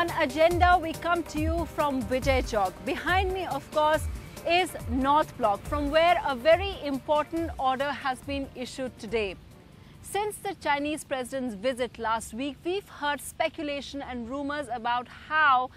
On Agenda, we come to you from Vijay Chowk. Behind me, of course, is North Block, from where a very important order has been issued today. Since the Chinese president's visit last week, we've heard speculation and rumors about how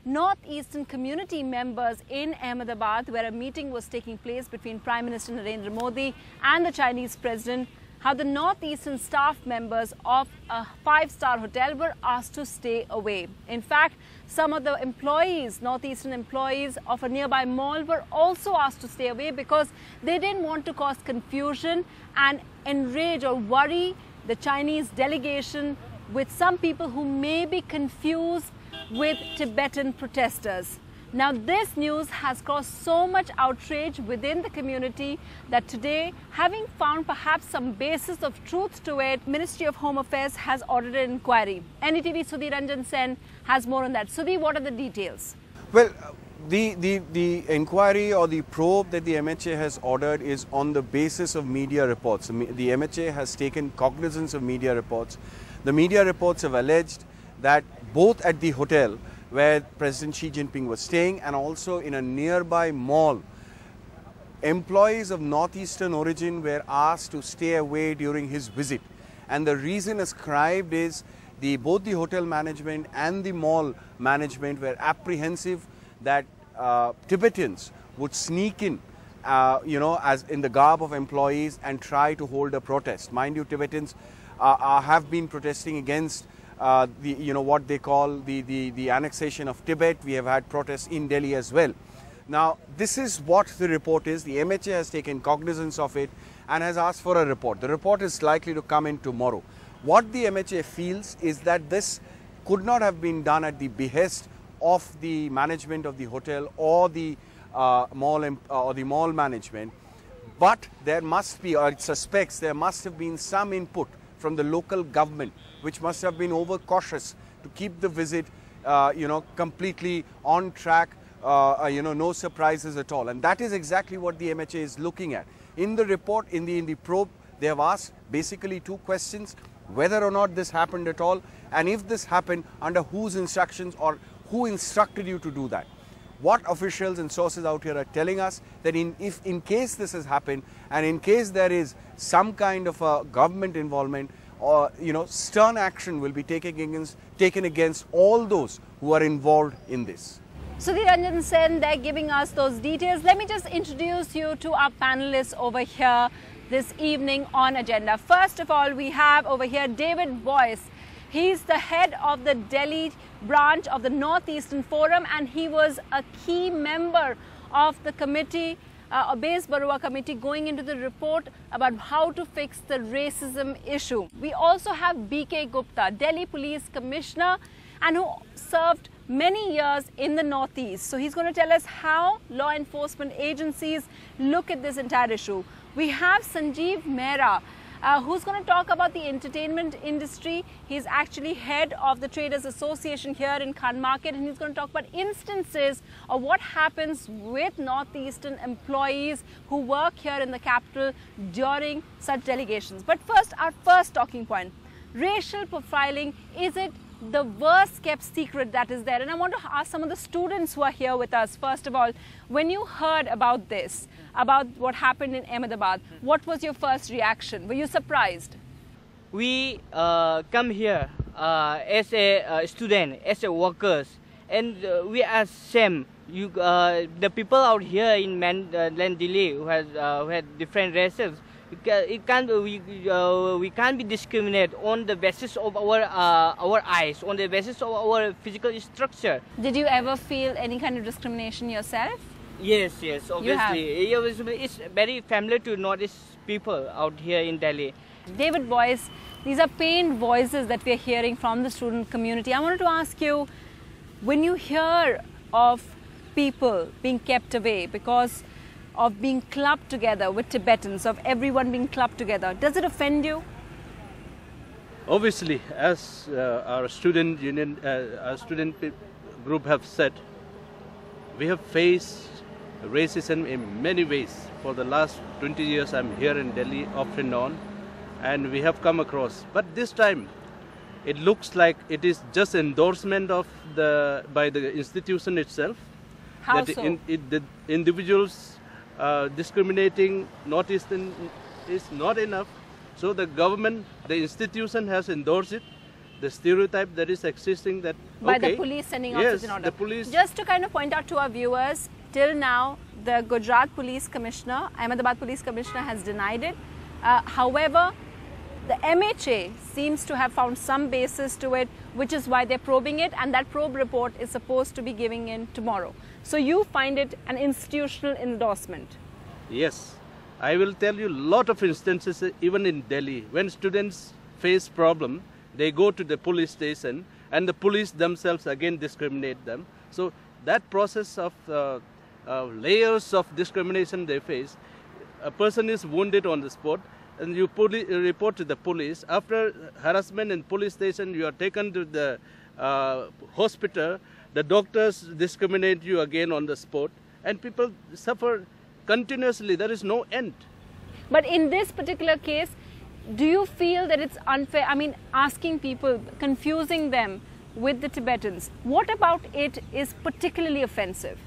Northeastern community members in Ahmedabad, where a meeting was taking place between Prime Minister Narendra Modi and the Chinese president, how the Northeastern staff members of a five-star hotel were asked to stay away. In fact, some of the employees, Northeastern employees of a nearby mall, were also asked to stay away because they didn't want to cause confusion and enrage or worry the Chinese delegation with some people who may be confused with Tibetan protesters. Now, this news has caused so much outrage within the community that today, having found perhaps some basis of truth to it, Ministry of Home Affairs has ordered an inquiry. NDTV Sudhi Ranjan Sen has more on that. Sudhi, what are the details? Well, the inquiry or the probe that the MHA has ordered is on the basis of media reports. The MHA has taken cognizance of media reports. The media reports have alleged that both at the hotel where President Xi Jinping was staying and also in a nearby mall, employees of Northeastern origin were asked to stay away during his visit. And the reason ascribed is both the hotel management and the mall management were apprehensive that Tibetans would sneak in, as in the garb of employees and try to hold a protest. Mind you, Tibetans have been protesting against what they call the annexation of Tibet. We have had protests in Delhi as well. Now, this is what the report is. The MHA has taken cognizance of it and has asked for a report. The report is likely to come in tomorrow. What the MHA feels is that this could not have been done at the behest of the management of the hotel or the mall management, but there must be, or it suspects there must have been some input from the local government, which must have been overcautious to keep the visit, completely on track, no surprises at all. And that is exactly what the MHA is looking at. In the report, in the probe, they have asked basically two questions: whether or not this happened at all, and if this happened, under whose instructions or who instructed you to do that. What officials and sources out here are telling us that if in case this has happened and in case there is some kind of a government involvement, or stern action will be taken against all those who are involved in this. Sudhi Ranjan Sen, they're giving us those details. Let me just introduce you to our panelists over here this evening on Agenda. First of all, we have over here David Boyce. He's the head of the Delhi branch of the Northeastern Forum, and he was a key member of the committee, a Bezbaruah committee, going into the report about how to fix the racism issue. We also have BK Gupta, Delhi Police Commissioner, and who served many years in the Northeast. So he's going to tell us how law enforcement agencies look at this entire issue. We have Sanjeev Mehra, who's going to talk about the entertainment industry. He's actually head of the Traders Association here in Khan Market, and he's going to talk about instances of what happens with Northeastern employees who work here in the capital during such delegations. But first, our first talking point: racial profiling. Is it the worst kept secret that is there? And I want to ask some of the students who are here with us. First of all, when you heard about this, about what happened in Ahmedabad, what was your first reaction? Were you surprised? We come here as a student, as a workers, and we are same. The people out here in Delhi who had different races, we can't be discriminated on the basis of our eyes, on the basis of our physical structure. Did you ever feel any kind of discrimination yourself? Yes, obviously. It's very familiar to Northeast people out here in Delhi. David Boyce, these are pained voices that we are hearing from the student community. I wanted to ask you, when you hear of people being kept away because of being clubbed together with Tibetans, of everyone being clubbed together, does it offend you? Obviously, as our student union, our student group have said, we have faced racism in many ways. For the last 20 years I'm here in Delhi off and on, and we have come across. But this time it looks like it is just endorsement of by the institution itself. How that so? The individuals discriminating Northeastern is not enough. So the government, the institution has endorsed it. The stereotype that is existing that by the police sending out such an order. The police. Just to kind of point out to our viewers, till now the Gujarat Police Commissioner, Ahmedabad Police Commissioner has denied it. However, the MHA seems to have found some basis to it, which is why they're probing it, and that probe report is supposed to be giving in tomorrow. So you find it an institutional endorsement? Yes. I will tell you a lot of instances, even in Delhi, when students face problem, they go to the police station and the police themselves again discriminate them. So that process of layers of discrimination they face, a person is wounded on the spot and you report to the police. After harassment in police station, you are taken to the hospital, the doctors discriminate you again on the spot, and people suffer continuously. There is no end. But in this particular case, do you feel that it's unfair? I mean, asking people, confusing them with the Tibetans, what about it is particularly offensive?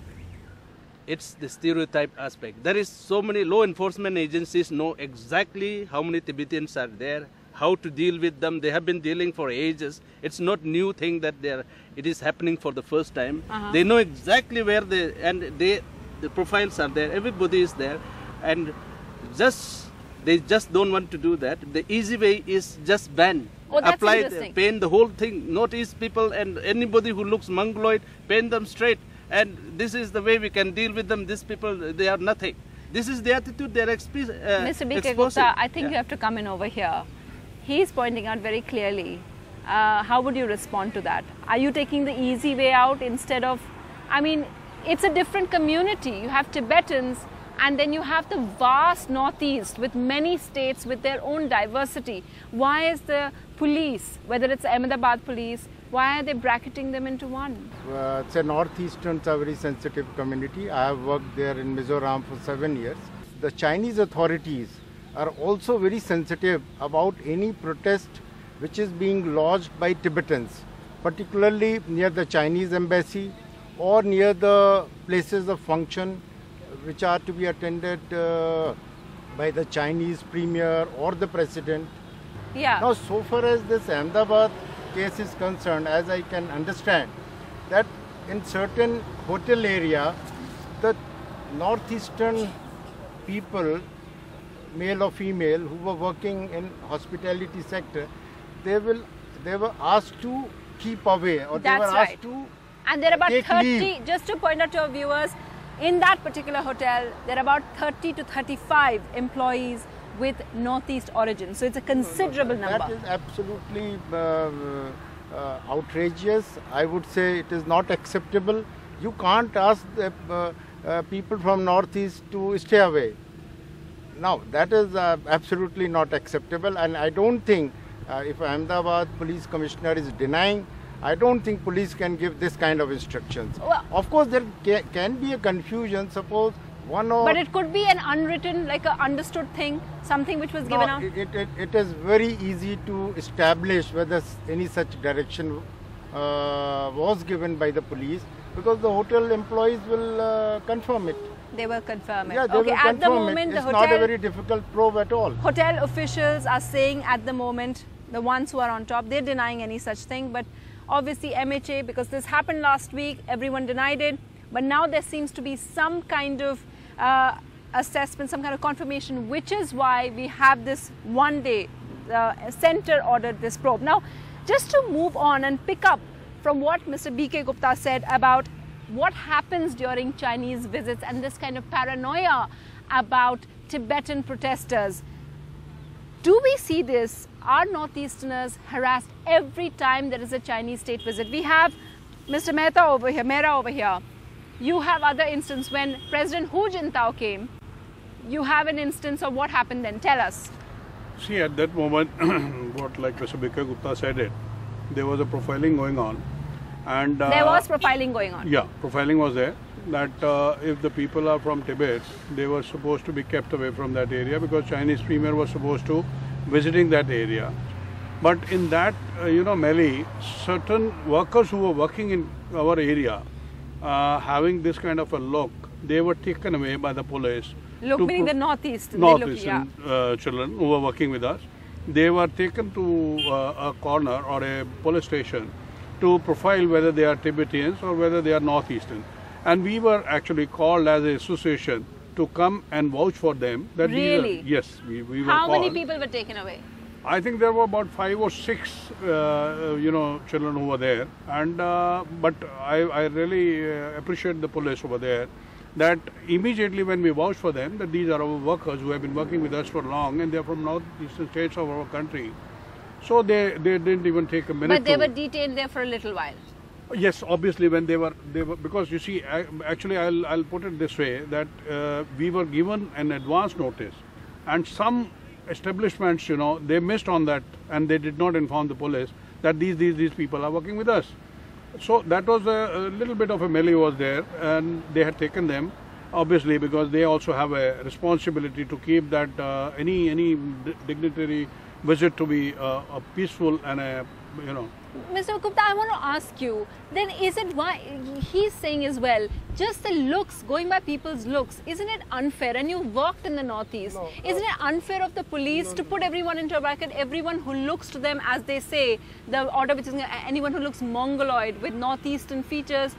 It's the stereotype aspect. There is so many law enforcement agencies know exactly how many Tibetans are there, how to deal with them. They have been dealing for ages. It's not new thing that it is happening for the first time. They know exactly where the profiles are there. Everybody is there, and they just don't want to do that. The easy way is just ban. Oh, that's apply, interesting. paint the whole thing. Northeast people and anybody who looks mongoloid, paint them straight. And this is the way we can deal with them. These people, they are nothing. This is the attitude they are Mr. BK Gupta, I think you have to come in over here. He's pointing out very clearly. How would you respond to that? Are you taking the easy way out instead of, I mean, it's a different community. You have Tibetans, and then you have the vast Northeast with many states with their own diversity. Why is the police, whether it's Ahmedabad police, why are they bracketing them into one? It's a Northeastern, it's a very sensitive community. I have worked there in Mizoram for 7 years. The Chinese authorities are also very sensitive about any protest which is being lodged by Tibetans, particularly near the Chinese embassy or near the places of function which are to be attended by the Chinese premier or the president. Yeah. Now, so far as this Ahmedabad case is concerned, as I can understand, that in certain hotel area, the Northeastern people, male or female, who were working in hospitality sector, they were asked to keep away, or they were asked to and there are about take 30, leave. just to point out to our viewers, in that particular hotel, there are about 30 to 35 employees with Northeast origin. So it's a considerable number. That is absolutely outrageous. I would say it is not acceptable. You can't ask people from Northeast to stay away. Now, that is absolutely not acceptable, and I don't think if Ahmedabad Police Commissioner is denying, I don't think police can give this kind of instructions. Well, of course, there can be a confusion. Suppose one or... But it could be an unwritten, like an understood thing, something which was given out. It is very easy to establish whether any such direction was given by the police, because the hotel employees will confirm it. They will confirm it. Yeah, they okay, will at the confirm moment, it. the It's hotel, not a very difficult probe at all. hotel officials are saying at the moment, the ones who are on top, they're denying any such thing. But obviously MHA, because this happened last week, everyone denied it. But now there seems to be some kind of assessment, some kind of confirmation, which is why we have this one day center ordered this probe. Now, just to move on and pick up from what Mr. BK Gupta said about what happens during Chinese visits and this kind of paranoia about Tibetan protesters. Do we see this? Are Northeasterners harassed every time there is a Chinese state visit? We have Mr. Mehta over here. You have other instances when President Hu Jintao came. You have an instance of what happened then. Tell us. See, at that moment, what like Mr. BK Gupta said it, there was a profiling going on. And there was profiling going on. Yeah, profiling was there. That if the people are from Tibet, they were supposed to be kept away from that area, because Chinese premier was supposed to visiting that area. But in that, melee, certain workers who were working in our area, having this kind of a look, they were taken away by the police. Look, meaning the Northeastern. Northeastern children who were working with us. They were taken to a corner or a police station to profile whether they are Tibetans or whether they are Northeastern. And we were actually called as an association to come and vouch for them. That really? Yes, we were How called. many people were taken away? I think there were about 5 or 6, children who were there. And but I really appreciate the police over there. That immediately when we vouch for them, that these are our workers who have been working with us for long, and they are from northeastern states of our country. So they didn't even take a minute. But they were detained there for a little while. Yes, obviously when they were because you see, actually I'll put it this way, that we were given an advance notice, and some establishments, they missed on that, and they did not inform the police that these people are working with us. So that was a little bit of a melee was there, and they had taken them, obviously, because they also have a responsibility to keep that any dignitary visit to be peaceful and Mr. Gupta, I want to ask you, then is it why he's saying as well, just the looks, going by people's looks, isn't it unfair? And you worked in the Northeast. No, isn't it unfair of the police to put everyone into a bracket, everyone who looks to them, as they say, the order which is anyone who looks Mongoloid with Northeastern features,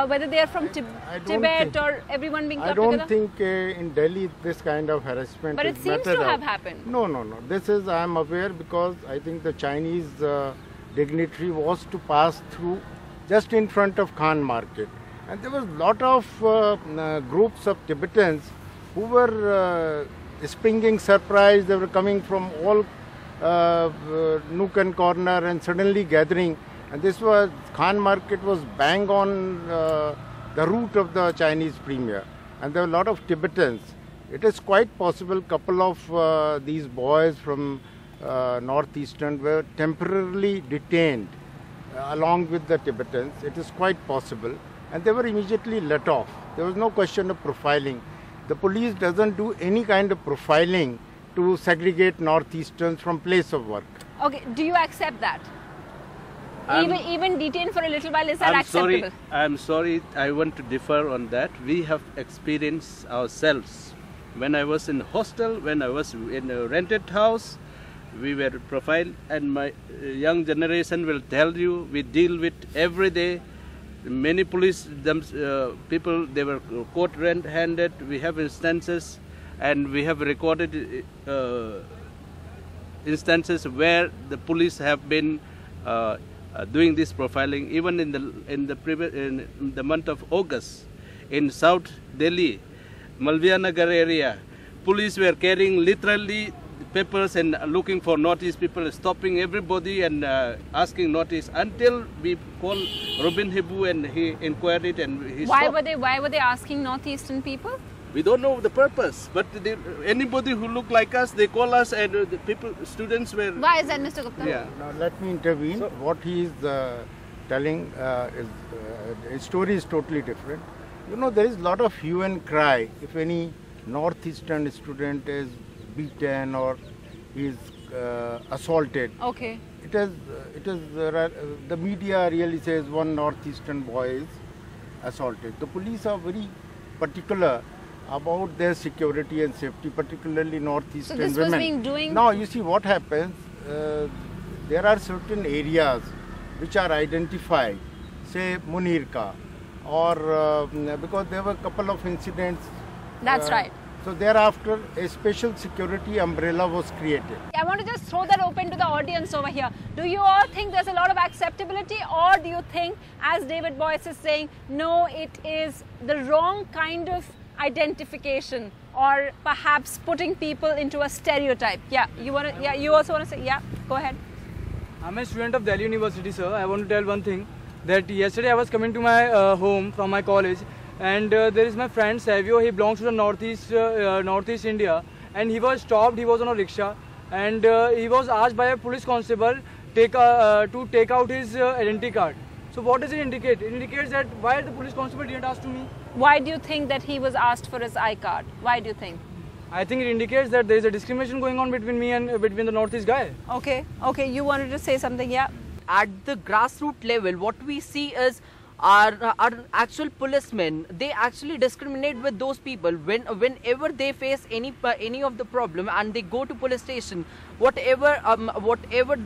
whether they are from Tibet or everyone being clubbed together? I don't think in Delhi this kind of harassment But it seems to have happened. No. This is, I am aware, because I think the Chinese dignitary was to pass through just in front of Khan Market, and there was a lot of groups of Tibetans who were springing surprise. They were coming from all nook and corner and suddenly gathering, and this was Khan Market was bang on the route of the Chinese premier, and there were a lot of Tibetans. It is quite possible couple of these boys from Northeastern were temporarily detained along with the Tibetans. It is quite possible, and they were immediately let off. There was no question of profiling. The police doesn't do any kind of profiling to segregate Northeasterns from place of work. Okay, do you accept that? Even detained for a little while, is that acceptable? I'm sorry, I want to differ on that. We have experienced ourselves. When I was in hostel, when I was in a rented house, we were profiled, and my young generation will tell you, we deal with every day. Many police people, they were caught red-handed. We have instances, and we have recorded instances where the police have been doing this profiling. Even in the month of August, in South Delhi, Malviya Nagar area, police were carrying literally papers and looking for Northeast people, stopping everybody and asking Northeast, until we call Robin Hibu and he inquired it and he stopped. Why were they asking Northeastern people? We don't know the purpose, but anybody who look like us, they call us, and the people, students were... Why is that, Mr. Gupta? Yeah. Now let me intervene. So, what he is telling his story is totally different. There is a lot of hue and cry if any Northeastern student is beaten or is assaulted. Okay. It is the media really says one Northeastern boy is assaulted. The police are very particular about their security and safety, particularly Northeastern women. So this was being doing... Now you see what happens, there are certain areas which are identified, say Munirka, or because there were a couple of incidents. That's right. So thereafter, a special security umbrella was created. I want to just throw that open to the audience over here. Do you all think there's a lot of acceptability, or do you think, as David Boyce is saying, no, it is the wrong kind of identification, or perhaps putting people into a stereotype? Yeah, you want to? Yeah, you also want to say? Yeah, go ahead. I'm a student of Delhi University, sir. I want to tell one thing, that yesterday I was coming to my home from my college, and there is my friend Savio. He belongs to the Northeast India, and he was stopped. He was on a rickshaw, and he was asked by a police constable to take out his identity card. So what does it indicate? It indicates that why the police constable didn't ask to me. Why do you think that he was asked for his I card? Why do you think? I think it indicates that there is a discrimination going on between me and between the Northeast guy. Okay, okay, you wanted to say something, yeah? At the grassroots level, what we see is our actual policemen, they actually discriminate with those people whenever they face any of the problem and they go to police station. Whatever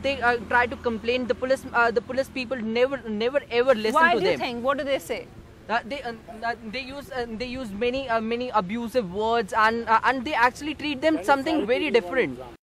they try to complain, the police people never ever listen to them. Why do you think? What do they say? They use many abusive words and they actually treat them something very different.